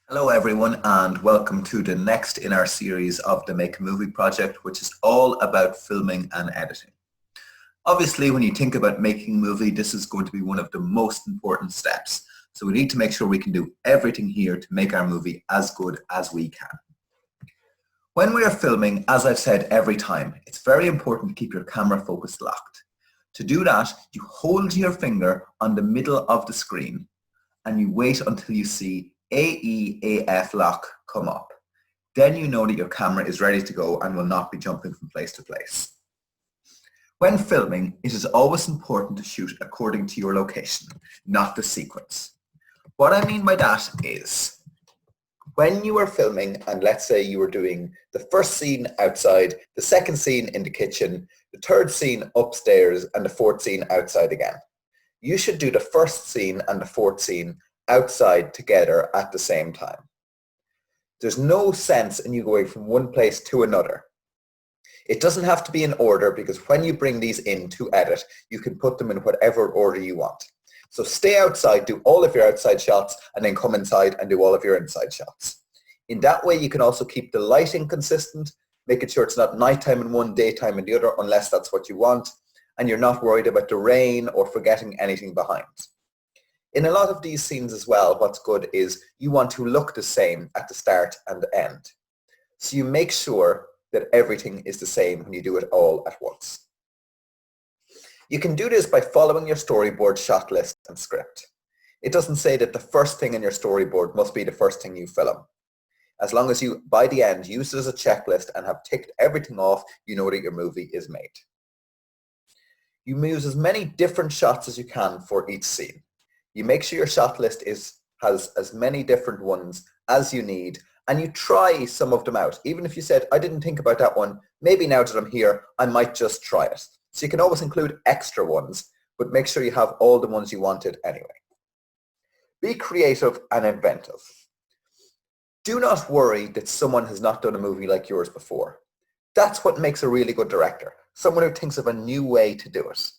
Hello everyone and welcome to the next in our series of the Make a Movie project, which is all about filming and editing. Obviously, when you think about making a movie, this is going to be one of the most important steps. So we need to make sure we can do everything here to make our movie as good as we can. When we are filming, as I've said every time, it's very important to keep your camera focus locked. To do that, you hold your finger on the middle of the screen and you wait until you see AEAF lock come up. Then you know that your camera is ready to go and will not be jumping from place to place. When filming, it is always important to shoot according to your location, not the sequence. What I mean by that is, when you are filming, and let's say you were doing the first scene outside, the second scene in the kitchen, the third scene upstairs, and the fourth scene outside again, you should do the first scene and the fourth scene outside together at the same time. There's no sense in you going from one place to another. It doesn't have to be in order because when you bring these in to edit, you can put them in whatever order you want. So stay outside, do all of your outside shots, and then come inside and do all of your inside shots. In that way, you can also keep the lighting consistent, making sure it's not nighttime in one, daytime in the other, unless that's what you want, and you're not worried about the rain or forgetting anything behind. In a lot of these scenes as well, what's good is you want to look the same at the start and the end. So you make sure that everything is the same when you do it all at once. You can do this by following your storyboard shot list and script. It doesn't say that the first thing in your storyboard must be the first thing you film. As long as you, by the end, use it as a checklist and have ticked everything off, you know that your movie is made. You use as many different shots as you can for each scene. You make sure your shot list has as many different ones as you need, and you try some of them out. Even if you said, I didn't think about that one, maybe now that I'm here, I might just try it. So you can always include extra ones, but make sure you have all the ones you wanted anyway. Be creative and inventive. Do not worry that someone has not done a movie like yours before. That's what makes a really good director, someone who thinks of a new way to do it.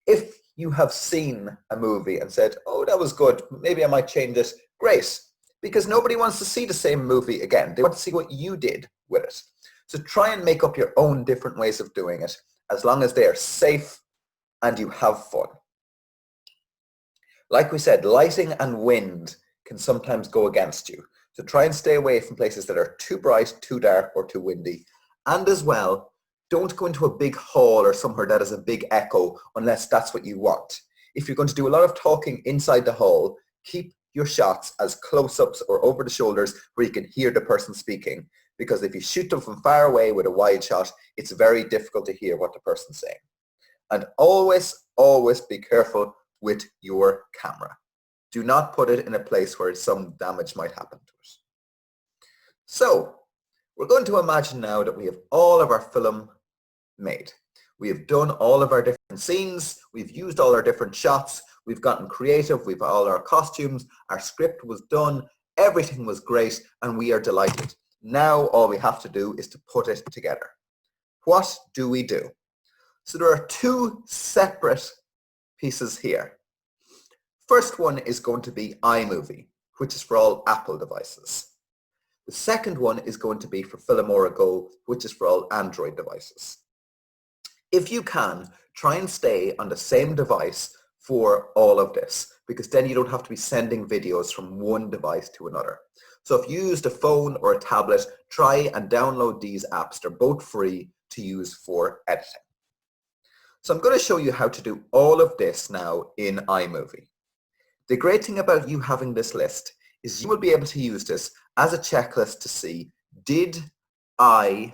If you have seen a movie and said, oh, that was good, maybe I might change it, great. Because nobody wants to see the same movie again. They want to see what you did with it. So try and make up your own different ways of doing it, as long as they are safe and you have fun. Like we said, lighting and wind can sometimes go against you. So try and stay away from places that are too bright, too dark, or too windy. And as well, don't go into a big hall or somewhere that has a big echo unless that's what you want. If you're going to do a lot of talking inside the hall, keep your shots as close-ups or over the shoulders where you can hear the person speaking. Because if you shoot them from far away with a wide shot, it's very difficult to hear what the person's saying. And always, always be careful with your camera. Do not put it in a place where some damage might happen to it. So, we're going to imagine now that we have all of our film made. We have done all of our different scenes, we've used all our different shots, we've gotten creative, we've all our costumes, our script was done, everything was great, and we are delighted. Now all we have to do is to put it together. What do we do? So there are two separate pieces here. First one is going to be iMovie, which is for all Apple devices. The second one is going to be for Filmorago, which is for all Android devices. If you can, try and stay on the same device for all of this, because then you don't have to be sending videos from one device to another. So if you used a phone or a tablet, try and download these apps. They're both free to use for editing. So I'm going to show you how to do all of this now in iMovie. The great thing about you having this list is you will be able to use this as a checklist to see, did I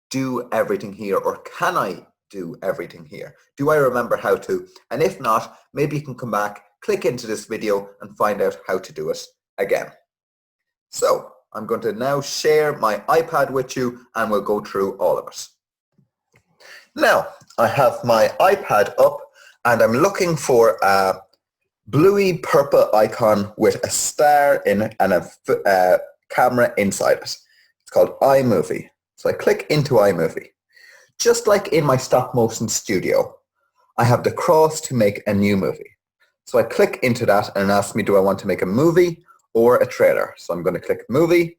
do everything here, or can I do everything here? Do I remember how to? And if not, maybe you can come back, click into this video and find out how to do it again. So I'm going to now share my iPad with you and we'll go through all of it. Now I have my iPad up and I'm looking for a bluey purple icon with a star in it and a camera inside it. It's called iMovie. So I click into iMovie. Just like in my stop motion studio, I have the cross to make a new movie. So I click into that and it asks me, do I want to make a movie or a trailer. So I'm going to click movie,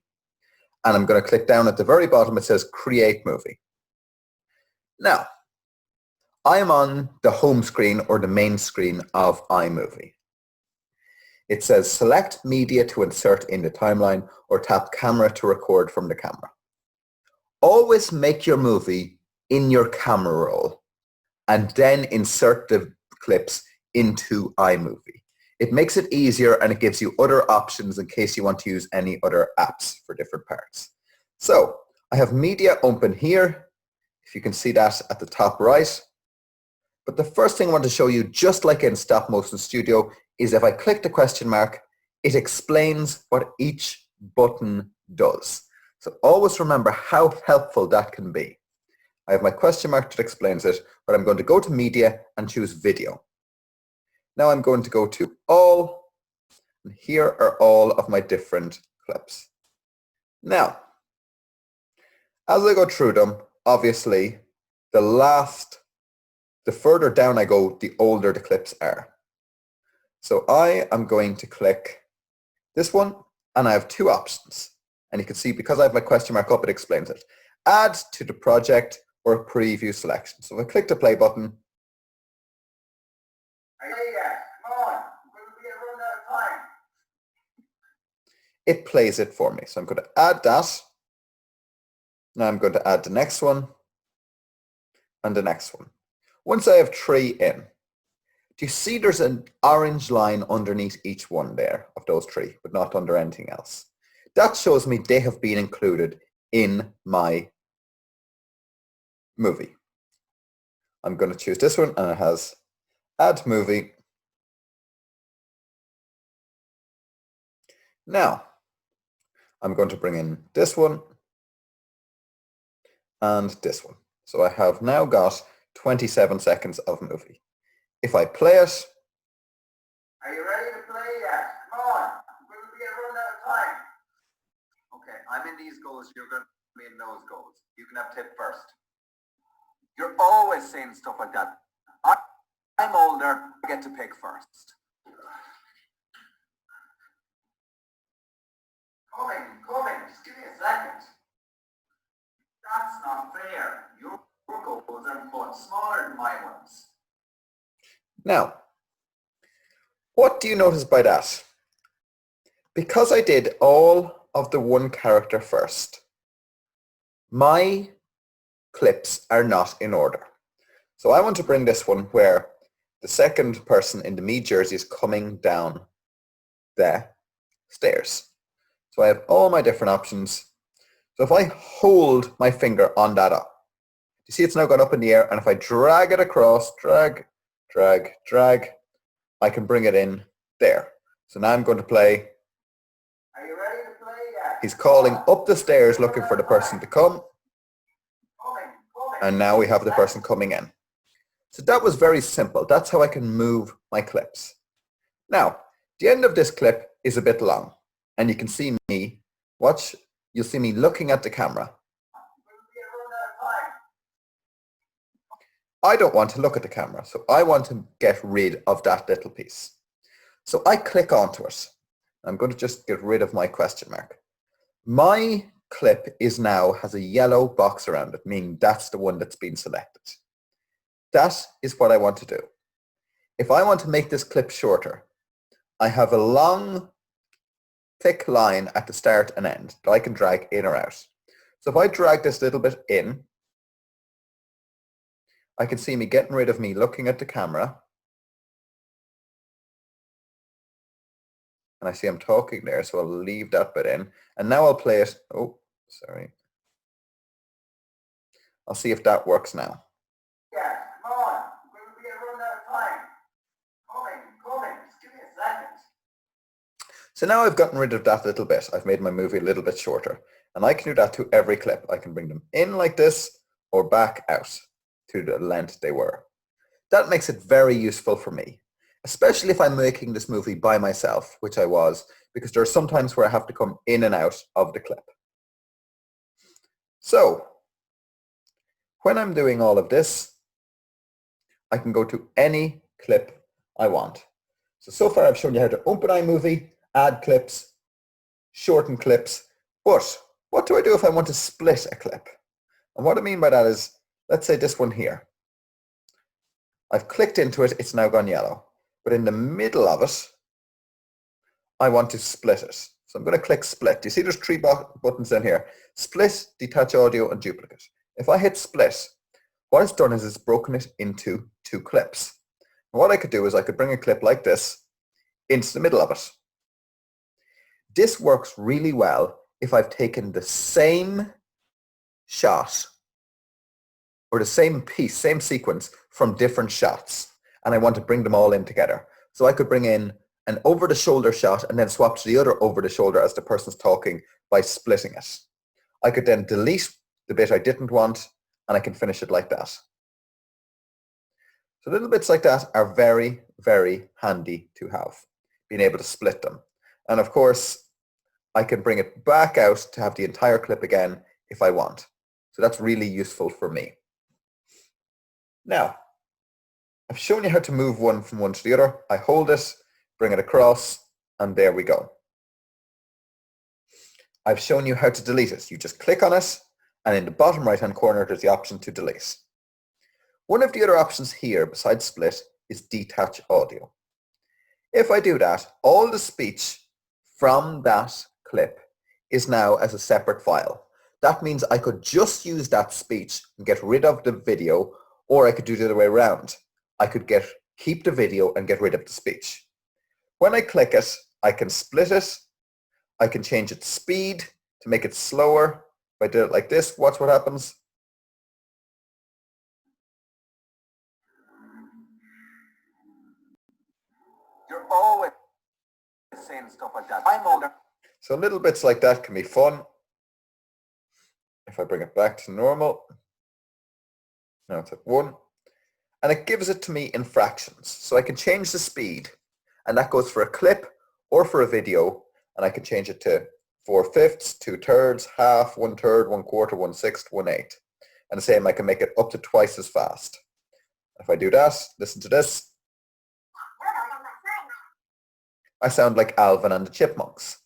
and I'm going to click down at the very bottom. It says create movie. Now, I am on the home screen or the main screen of iMovie. It says select media to insert in the timeline or tap camera to record from the camera. Always make your movie in your camera roll and then insert the clips into iMovie. It makes it easier and it gives you other options in case you want to use any other apps for different parts. So I have media open here, if you can see that at the top right. But the first thing I want to show you, just like in Stop Motion Studio, is if I click the question mark, it explains what each button does. So always remember how helpful that can be. I have my question mark that explains it, but I'm going to go to media and choose video. Now I'm going to go to all, and here are all of my different clips. Now, as I go through them, obviously, the further down I go, the older the clips are. So I am going to click this one, and I have two options. And you can see, because I have my question mark up, it explains it. Add to the project or preview selection. So if I click the play button, it plays it for me. So I'm going to add that. Now I'm going to add the next one and the next one. Once I have 3 in, do you see there's an orange line underneath each one there of those 3, but not under anything else? That shows me they have been included in my movie. I'm going to choose this one, and it has add movie. Now, I'm going to bring in this one and this one. So I have now got 27 seconds of movie. If I play it. Are you ready to play yet? Come on. We'll be run out of time. Okay, I'm in these goals. You're going to be in those goals. You can have tip first. You're always saying stuff like that. I'm older. I get to pick first. Coming. Just give me a second. That's not fair. Your goals are much smaller than my ones. Now, what do you notice by that? Because I did all of the one character first, my clips are not in order. So I want to bring this one where the second person in the me jersey is coming down the stairs. So I have all my different options. So if I hold my finger on that up, you see it's now gone up in the air, and if I drag it across, drag, I can bring it in there. So now I'm going to play. Are you ready to play yet? He's calling up the stairs looking for the person to come. And now we have the person coming in. So that was very simple. That's how I can move my clips. Now, the end of this clip is a bit long, and you can see me, you'll see me looking at the camera. I don't want to look at the camera, so I want to get rid of that little piece. So I click onto it. I'm going to just get rid of my question mark. My clip has a yellow box around it, meaning that's the one that's been selected. That is what I want to do. If I want to make this clip shorter, I have a long, thick line at the start and end that I can drag in or out. So if I drag this little bit in, I can see me getting rid of me looking at the camera. And I see I'm talking there, so I'll leave that bit in. And now I'll play it. Oh, sorry. I'll see if that works now. Yeah, come on. We'll be run out of time. Coming. Just give me a second. So now I've gotten rid of that little bit. I've made my movie a little bit shorter. And I can do that to every clip. I can bring them in like this or back out to the length they were. That makes it very useful for me, especially if I'm making this movie by myself, which I was, because there are some times where I have to come in and out of the clip. So when I'm doing all of this, I can go to any clip I want. So far I've shown you how to open iMovie, add clips, shorten clips. But what do I do if I want to split a clip? And what I mean by that is, let's say this one here. I've clicked into it, it's now gone yellow. But in the middle of it, I want to split it. So I'm going to click split. You see there's three buttons down here. Split, detach audio, and duplicate. If I hit split, what it's done is it's broken it into two clips. And what I could do is I could bring a clip like this into the middle of it. This works really well if I've taken the same shot or the same piece, same sequence from different shots, and I want to bring them all in together. So I could bring in an over-the-shoulder shot and then swap to the other over-the-shoulder as the person's talking by splitting it. I could then delete the bit I didn't want, and I can finish it like that. So little bits like that are very, very handy to have, being able to split them. And of course, I can bring it back out to have the entire clip again if I want. So that's really useful for me. Now, I've shown you how to move one from one to the other. I hold it, bring it across, and there we go. I've shown you how to delete it. You just click on it, and in the bottom right-hand corner, there's the option to delete. One of the other options here, besides split, is detach audio. If I do that, all the speech from that clip is now as a separate file. That means I could just use that speech and get rid of the video, or I could do the other way around. I could keep the video and get rid of the speech. When I click it, I can split it. I can change its speed to make it slower. If I do it like this, watch what happens. You're always saying stuff like that. I'm older. So little bits like that can be fun. If I bring it back to normal, now it's at 1. And it gives it to me in fractions. So I can change the speed, and that goes for a clip or for a video, and I can change it to 4/5, 2/3, half, 1/3, 1/4, 1/6, 1/8. And the same, I can make it up to twice as fast. If I do that, listen to this. I sound like Alvin and the Chipmunks.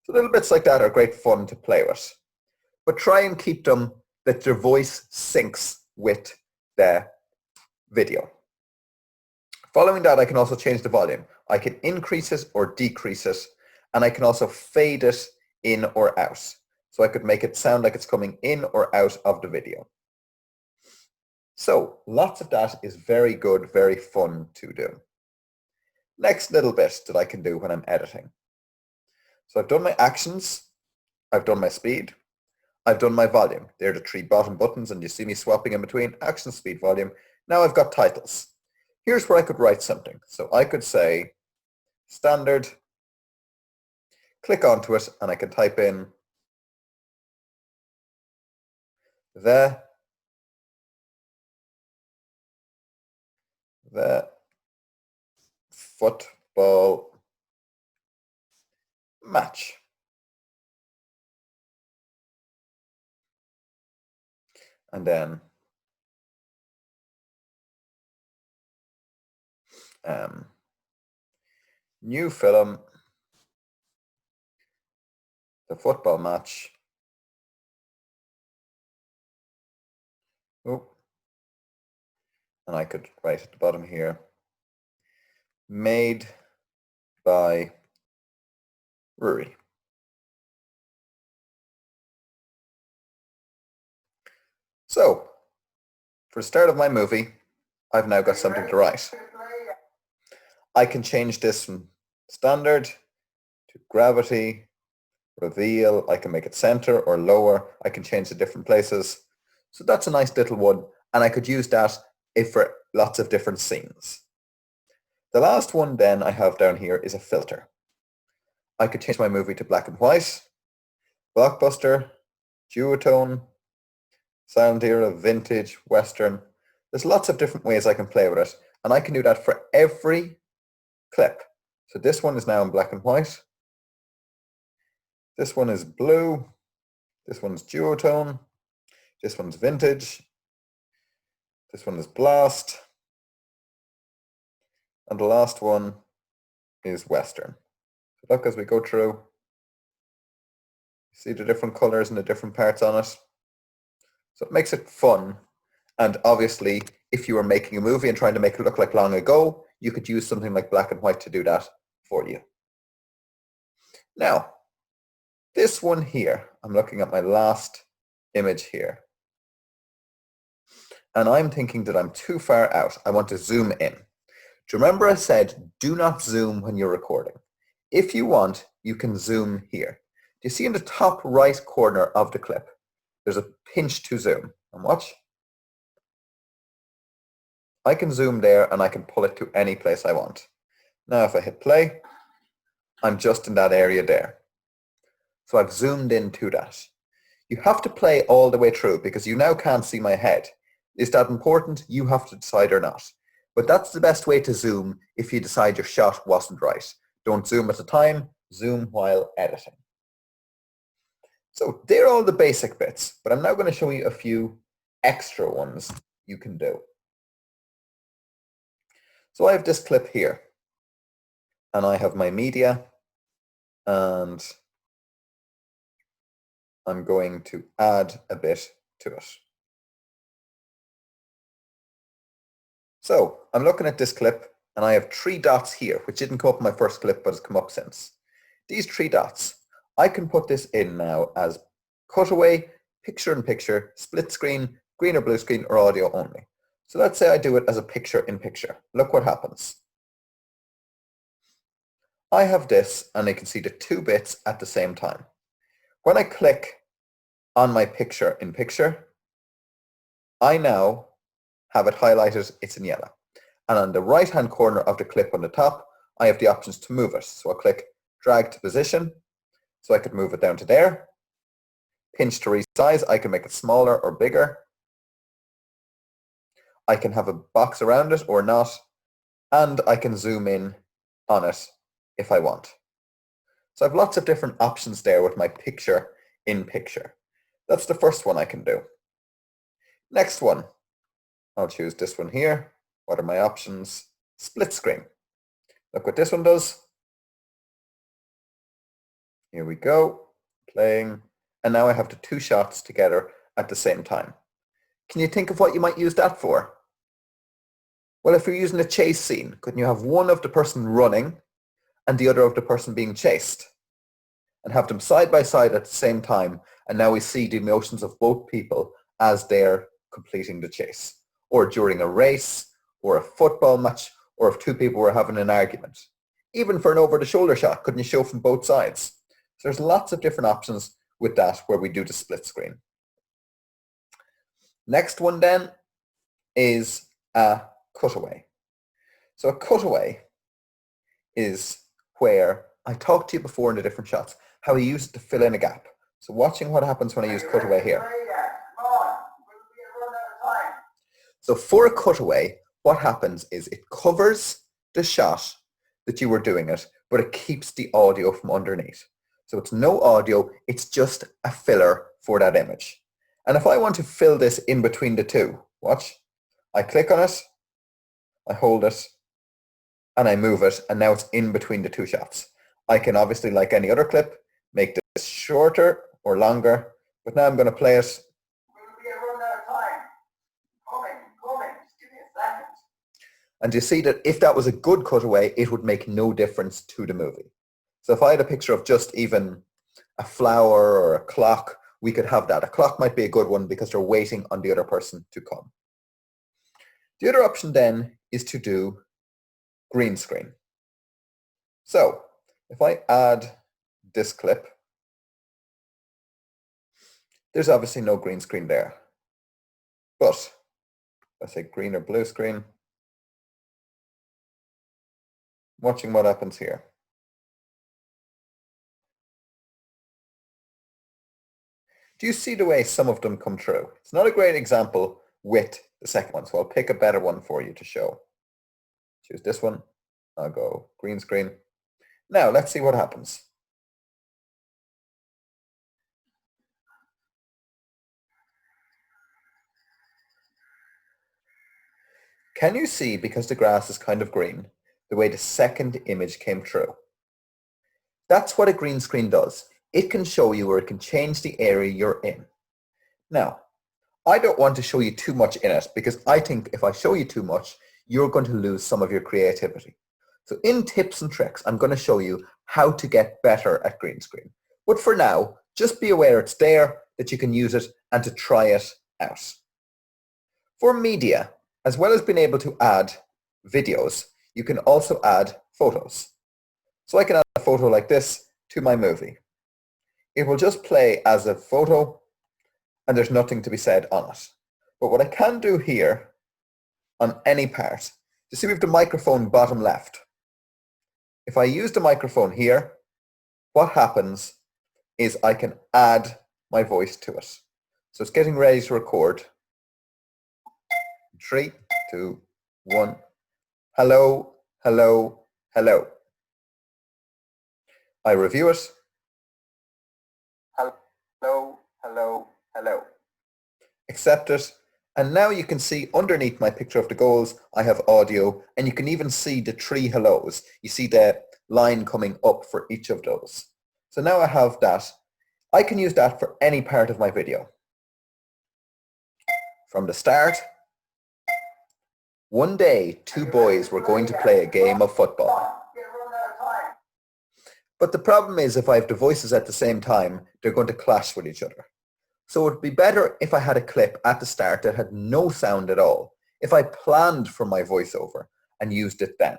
So little bits like that are great fun to play with. But try and keep them that your voice syncs with the video. Following that, I can also change the volume. I can increase it or decrease it, and I can also fade it in or out. So I could make it sound like it's coming in or out of the video. So lots of that is very good, very fun to do. Next little bit that I can do when I'm editing. So I've done my actions, I've done my speed, I've done my volume. They're the 3 bottom buttons, and you see me swapping in between action, speed, volume. Now I've got titles. Here's where I could write something. So I could say standard, click onto it, and I can type in the football match. And then new film, the football match. Oh. And I could write at the bottom here, made by Rory. So, for the start of my movie, I've now got something to write. I can change this from standard to gravity, reveal. I can make it center or lower. I can change the different places. So that's a nice little one, and I could use that for lots of different scenes. The last one then I have down here is a filter. I could change my movie to black and white, blockbuster, duotone, silent era, vintage, western. There's lots of different ways I can play with it, and I can do that for every clip. So this one is now in black and white. This one is blue. This one's duotone. This one's vintage. This one is blast. And the last one is western. So look as we go through. See the different colors and the different parts on it? So it makes it fun. And obviously, if you were making a movie and trying to make it look like long ago, you could use something like black and white to do that for you. Now, this one here, I'm looking at my last image here. And I'm thinking that I'm too far out. I want to zoom in. Do you remember I said, do not zoom when you're recording? If you want, you can zoom here. Do you see in the top right corner of the clip, there's a pinch to zoom. And watch. I can zoom there and I can pull it to any place I want. Now if I hit play, I'm just in that area there. So I've zoomed into that. You have to play all the way through because you now can't see my head. Is that important? You have to decide or not. But that's the best way to zoom if you decide your shot wasn't right. Don't zoom at the time, zoom while editing. So they're all the basic bits, but I'm now going to show you a few extra ones you can do. So I have this clip here, and I have my media, and I'm going to add a bit to it. So I'm looking at this clip, and I have 3 dots here, which didn't come up in my first clip, but has come up since. These 3 dots, I can put this in now as cutaway, picture-in-picture, split screen, green or blue screen, or audio only. So let's say I do it as a picture-in-picture. Look what happens. I have this, and I can see the 2 bits at the same time. When I click on my picture-in-picture, I now have it highlighted, it's in yellow. And on the right-hand corner of the clip on the top, I have the options to move it. So I'll click drag to position, so I could move it down to there. Pinch to resize, I can make it smaller or bigger. I can have a box around it or not, and I can zoom in on it if I want. So I have lots of different options there with my picture-in-picture. That's the first one I can do. Next one, I'll choose this one here. What are my options? Split screen. Look what this one does. Here we go, playing. And now I have the 2 shots together at the same time. Can you think of what you might use that for? Well, if you're using a chase scene, couldn't you have one of the person running and the other of the person being chased? And have them side by side at the same time, and now we see the emotions of both people as they're completing the chase. Or during a race, or a football match, or if 2 people were having an argument. Even for an over-the-shoulder shot, couldn't you show from both sides? So there's lots of different options with that where we do the split screen. Next one then is a cutaway. So a cutaway is where I talked to you before in the different shots, how I use it to fill in a gap. So watching what happens when I use cutaway here. So for a cutaway, what happens is it covers the shot that you were doing it, but it keeps the audio from underneath. So it's no audio, it's just a filler for that image. And if I want to fill this in between the 2, watch, I click on it, I hold it, and I move it, and now it's in between the 2 shots. I can obviously, like any other clip, make this shorter or longer, but now I'm going to play it. And you see that if that was a good cutaway, it would make no difference to the movie. So if I had a picture of just even a flower or a clock, we could have that. A clock might be a good one because they're waiting on the other person to come. The other option then is to do green screen. So if I add this clip, there's obviously no green screen there. But let's say green or blue screen. Watching what happens here. Do you see the way some of them come through? It's not a great example with the second one, so I'll pick a better one for you to show. Choose this one. I'll go green screen. Now let's see what happens. Can you see, because the grass is kind of green, the way the second image came through? That's what a green screen does. it can show you or it can change the area you're in. Now, I don't want to show you too much in it because I think if I show you too much, you're going to lose some of your creativity. So in tips and tricks, I'm going to show you how to get better at green screen. But for now, just be aware it's there, that you can use it and to try it out. For media, as well as being able to add videos, you can also add photos. So I can add a photo like this to my movie. It will just play as a photo and there's nothing to be said on it. But what I can do here on any part, you see we have the microphone bottom left. If I use the microphone here, what happens is I can add my voice to it. So it's getting ready to record. 3, 2, 1. Hello, hello, hello. I review it. Hello, hello, hello. Accept it. And now you can see underneath my picture of the goals, I have audio, and you can even see the 3 hellos. You see the line coming up for each of those. So now I have that. I can use that for any part of my video. From the start, one day, 2 boys were going to play a game of football. But the problem is if I have the voices at the same time, they're going to clash with each other. So it would be better if I had a clip at the start that had no sound at all, if I planned for my voiceover and used it then.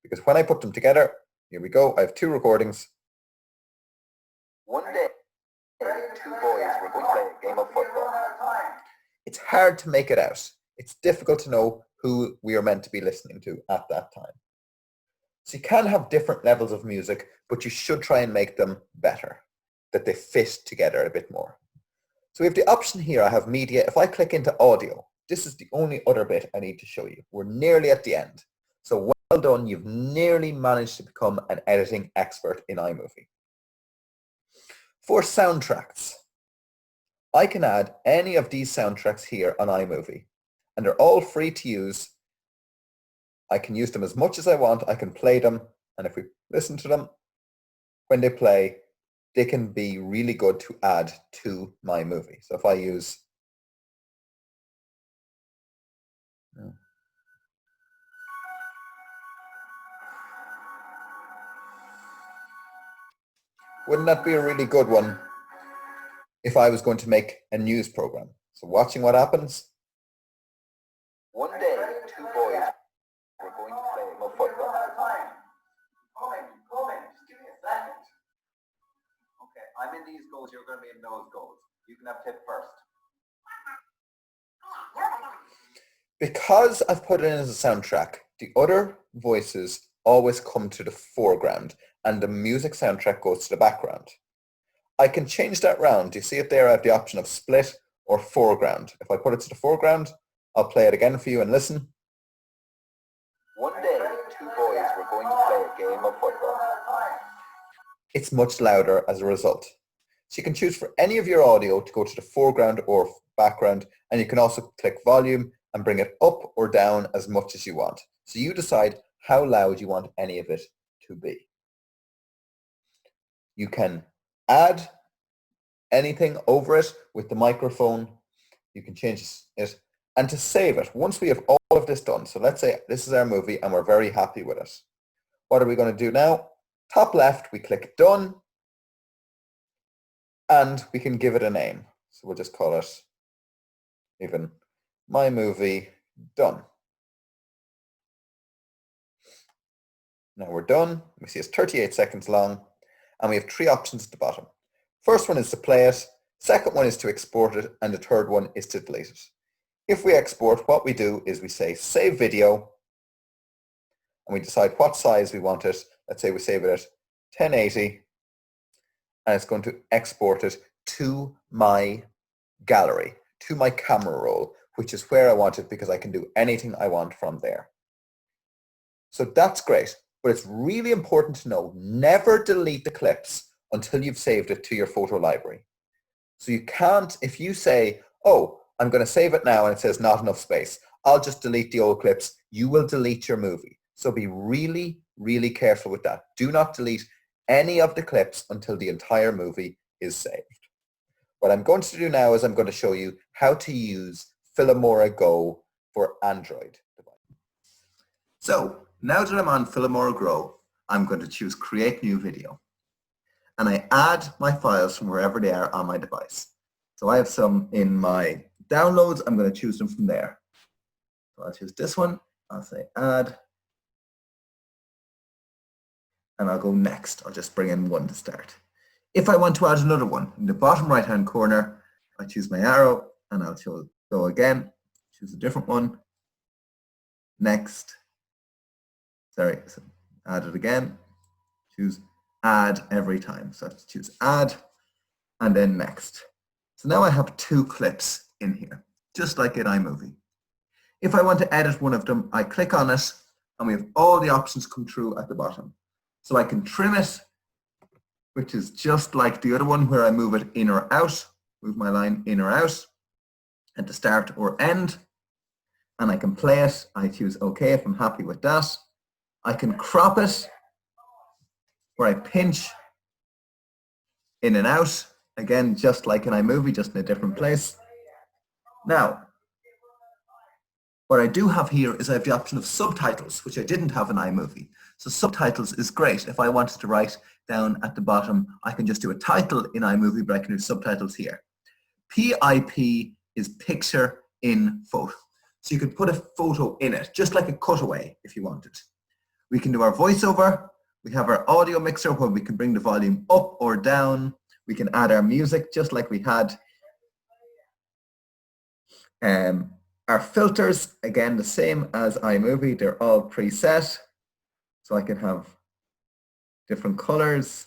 Because when I put them together, here we go, I have 2 recordings. One day, 2 boys were going to play a game of football. It's hard to make it out. It's difficult to know who we are meant to be listening to at that time. So you can have different levels of music, but you should try and make them better, that they fit together a bit more. So we have the option here, I have media. If I click into audio, this is the only other bit I need to show you. We're nearly at the end. So well done, you've nearly managed to become an editing expert in iMovie. For soundtracks, I can add any of these soundtracks here on iMovie, and they're all free to use. I can use them as much as I want. I can play them, and if we listen to them, when they play, they can be really good to add to my movie. So if I use wouldn't that be a really good one if I was going to make a news program? So watching what happens. One day, 2 boys were going to play a football. Just give me a second. Okay, I'm in these goals, you're going to be in those goals. You can have tip first. Because I've put it in as a soundtrack, the other voices always come to the foreground and the music soundtrack goes to the background. I can change that round. You see it there? I have the option of split or foreground. If I put it to the foreground, I'll play it again for you and listen. One day, 2 boys were going to play a game of football. It's much louder as a result. So you can choose for any of your audio to go to the foreground or background, and you can also click volume and bring it up or down as much as you want. So you decide how loud you want any of it to be. You can add anything over it with the microphone. You can change it. And to save it, once we have all of this done, so let's say this is our movie and we're very happy with it. What are we going to do now? Top left, we click done, and we can give it a name. So we'll just call it even my movie done. Now we're done. We see it's 38 seconds long, and we have 3 options at the bottom. First one is to play it, second one is to export it, and the third one is to delete it. If we export, what we do is we say save video, and we decide what size we want it. Let's say we save it at 1080, and it's going to export it to my gallery, to my camera roll, which is where I want it because I can do anything I want from there. So that's great, but it's really important to know, never delete the clips until you've saved it to your photo library. So you can't, if you say, oh, I'm going to save it now and it says not enough space, I'll just delete the old clips, you will delete your movie. So be really, really careful with that. Do not delete any of the clips until the entire movie is saved. What I'm going to do now is I'm going to show you how to use Filmorago for Android device. So now that I'm on Filmorago, I'm going to choose Create New Video. And I add my files from wherever they are on my device. So I have some in my downloads. I'm going to choose them from there. So I'll choose this one. I'll say Add. And I'll go Next. I'll just bring in one to start. If I want to add another one, in the bottom right-hand corner, I choose my arrow and I'll go again, choose a different one. Next. Sorry, so add it again. Choose Add every time. So I have to choose Add and then Next. So now I have 2 clips in here, just like in iMovie. If I want to edit one of them, I click on it and we have all the options come through at the bottom. So I can trim it, which is just like the other one where I move it in or out, move my line in or out, and to start or end. And I can play it. I choose OK if I'm happy with that. I can crop it, where I pinch in and out, again, just like in iMovie, just in a different place. Now, what I do have here is I have the option of subtitles, which I didn't have in iMovie. So subtitles is great. If I wanted to write down at the bottom, I can just do a title in iMovie, but I can do subtitles here. PIP is picture in photo. So you could put a photo in it, just like a cutaway if you wanted. We can do our voiceover. We have our audio mixer where we can bring the volume up or down. We can add our music just like we had. Our filters, again, the same as iMovie. They're all preset. So I can have different colors.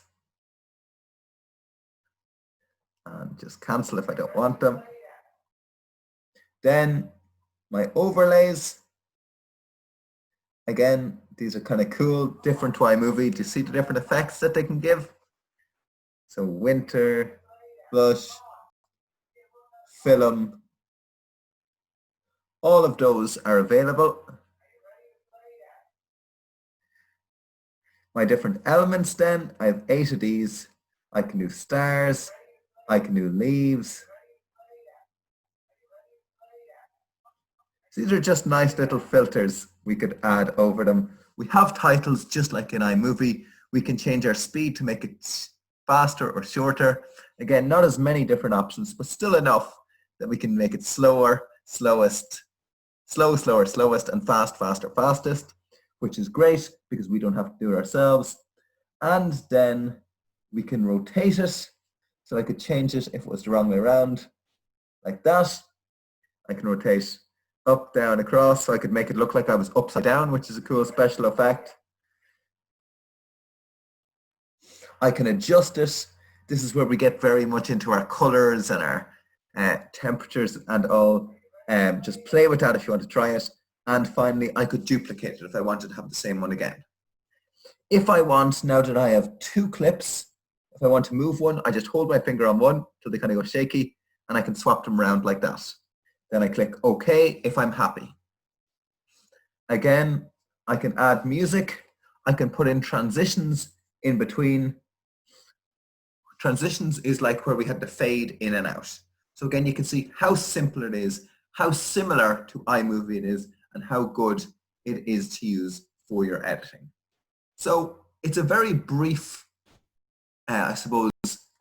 And just cancel if I don't want them. Then my overlays. Again, these are kind of cool, different to iMovie. Do you see the different effects that they can give? So winter, blush, film, all of those are available. My different elements then, I have 8 of these. I can do stars, I can do leaves. These are just nice little filters we could add over them. We have titles just like in iMovie. We can change our speed to make it faster or shorter. Again, not as many different options, but still enough that we can make it slower, slowest, slow, slower, slowest, and fast, faster, fastest, which is great because we don't have to do it ourselves. And then we can rotate it. So I could change it if it was the wrong way around, like that. I can rotate up, down, across, so I could make it look like I was upside down, which is a cool special effect. I can adjust it. This is where we get very much into our colors and our temperatures and all. Just play with that if you want to try it. And finally, I could duplicate it if I wanted to have the same one again. If I want, now that I have 2 clips, if I want to move one, I just hold my finger on one till they kind of go shaky, and I can swap them around like that. Then I click OK if I'm happy. Again, I can add music. I can put in transitions in between. Transitions is like where we had the fade in and out. So again, you can see how simple it is, how similar to iMovie it is, and how good it is to use for your editing. So it's a very brief, I suppose,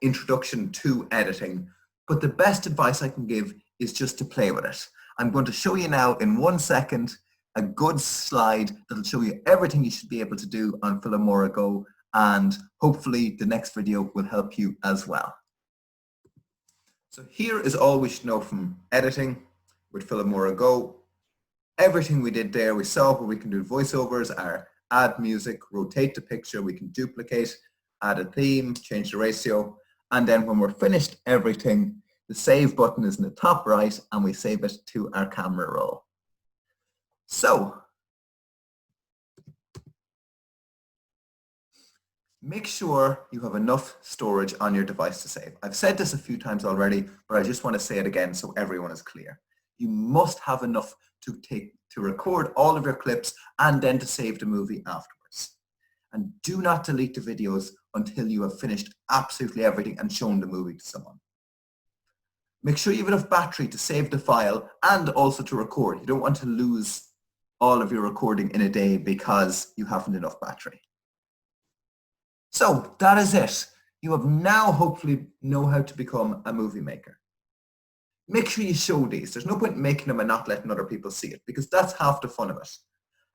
introduction to editing, but the best advice I can give is just to play with it. I'm going to show you now in 1 second a good slide that'll show you everything you should be able to do on Filmorago, and hopefully the next video will help you as well. So here is all we should know from editing with Filmorago. Everything we did there, we saw where we can do voiceovers, our add music, rotate the picture, we can duplicate, add a theme, change the ratio, and then when we're finished everything, the save button is in the top right and we save it to our camera roll. So, make sure you have enough storage on your device to save. I've said this a few times already, but I just want to say it again so everyone is clear. You must have enough to record all of your clips and then to save the movie afterwards. and do not delete the videos until you have finished absolutely everything and shown the movie to someone. Make sure you have enough battery to save the file and also to record. You don't want to lose all of your recording in a day because you haven't enough battery. So that is it. You have now hopefully know how to become a movie maker. Make sure you show these. There's no point in making them and not letting other people see it, because that's half the fun of it.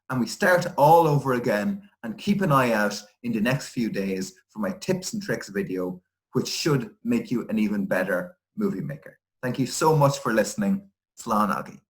And we start all over again, and keep an eye out in the next few days for my tips and tricks video, which should make you an even better movie maker. Thank you so much for listening. Slán Aggie.